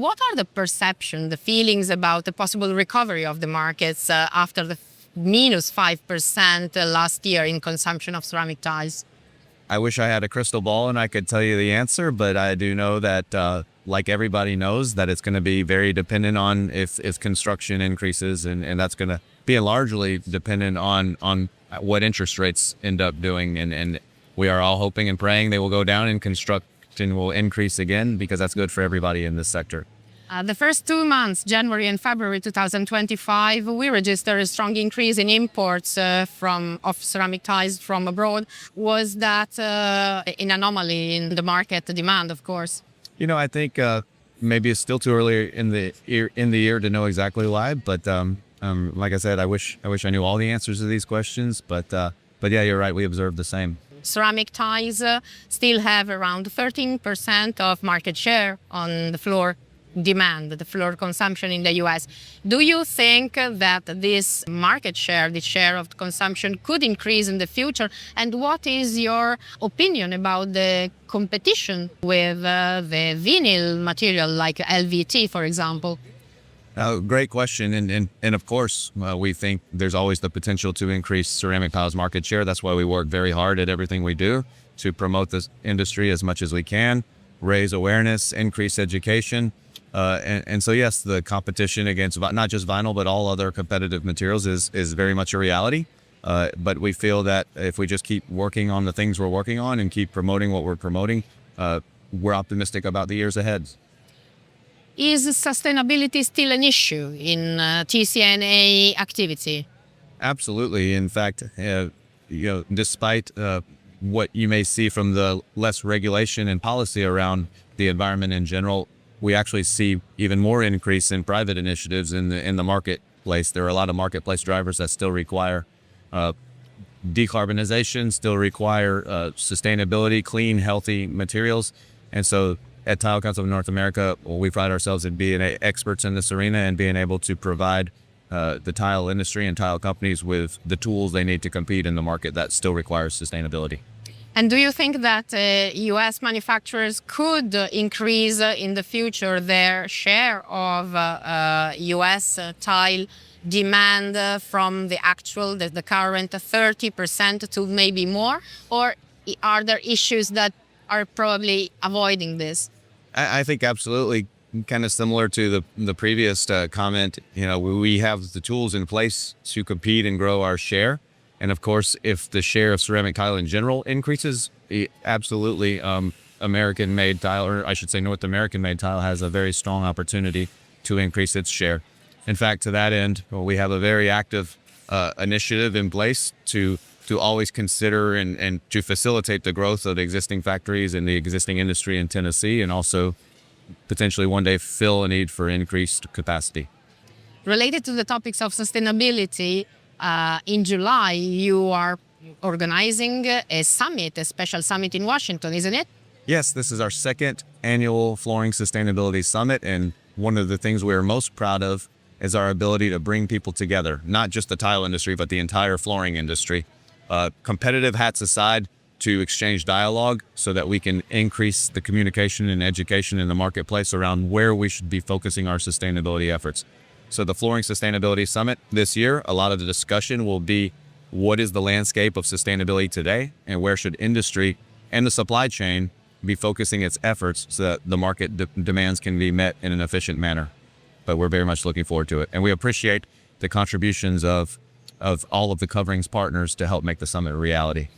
What are the perception, the feelings about the possible recovery of the markets after the minus 5% last year in consumption of ceramic tiles? I wish I had a crystal ball and I could tell you the answer, but I do know that, like everybody knows, that it's going to be very dependent on if construction increases, and that's going to be largely dependent on what interest rates end up doing. And we are all hoping and praying they will go down and construction will increase again, because that's good for everybody in this sector. The first 2 months, January and February 2025, we registered a strong increase in imports of ceramic tiles from abroad. Was that an anomaly in the market demand, of course? I think maybe it's still too early in the year to know exactly why. But like I said, I wish I knew all the answers to these questions. But yeah, you're right. We observed the same. Ceramic tiles still have around 13% of market share on the floor demand, the floor consumption in the US. Do you think that this market share, the share of consumption, could increase in the future? And what is your opinion about the competition with the vinyl material like LVT, for example? Great question. And of course, we think there's always the potential to increase ceramic tiles market share. That's why we work very hard at everything we do to promote this industry as much as we can, raise awareness, increase education. And so, yes, the competition against not just vinyl, but all other competitive materials is very much a reality. But we feel that if we just keep working on the things we're working on and keep promoting what we're promoting, we're optimistic about the years ahead. Is sustainability still an issue in TCNA activity? Absolutely. In fact, despite what you may see from the less regulation and policy around the environment in general, we actually see even more increase in private initiatives in the marketplace. There are a lot of marketplace drivers that still require decarbonization, still require sustainability, clean, healthy materials. And so at Tile Council of North America, we pride ourselves in being experts in this arena and being able to provide the tile industry and tile companies with the tools they need to compete in the market that still requires sustainability. And do you think that U.S. manufacturers could increase in the future their share of U.S. tile demand from the current 30% to maybe more? Or are there issues that are probably avoiding this? I think absolutely, kind of similar to the previous comment. We have the tools in place to compete and grow our share. And of course, if the share of ceramic tile in general increases, absolutely, American-made tile, or I should say North American-made tile, has a very strong opportunity to increase its share. In fact, to that end, we have a very active initiative in place to always consider and to facilitate the growth of the existing factories and the existing industry in Tennessee, and also potentially one day fill a need for increased capacity. Related to the topics of sustainability, in July, you are organizing a special summit in Washington, isn't it? Yes, this is our second annual Flooring Sustainability Summit, and one of the things we are most proud of is our ability to bring people together, not just the tile industry, but the entire flooring industry. Competitive hats aside, to exchange dialogue so that we can increase the communication and education in the marketplace around where we should be focusing our sustainability efforts. So the Flooring Sustainability Summit this year, a lot of the discussion will be what is the landscape of sustainability today, and where should industry and the supply chain be focusing its efforts so that the market demands can be met in an efficient manner. But we're very much looking forward to it. And we appreciate the contributions of all of the coverings partners to help make the summit a reality.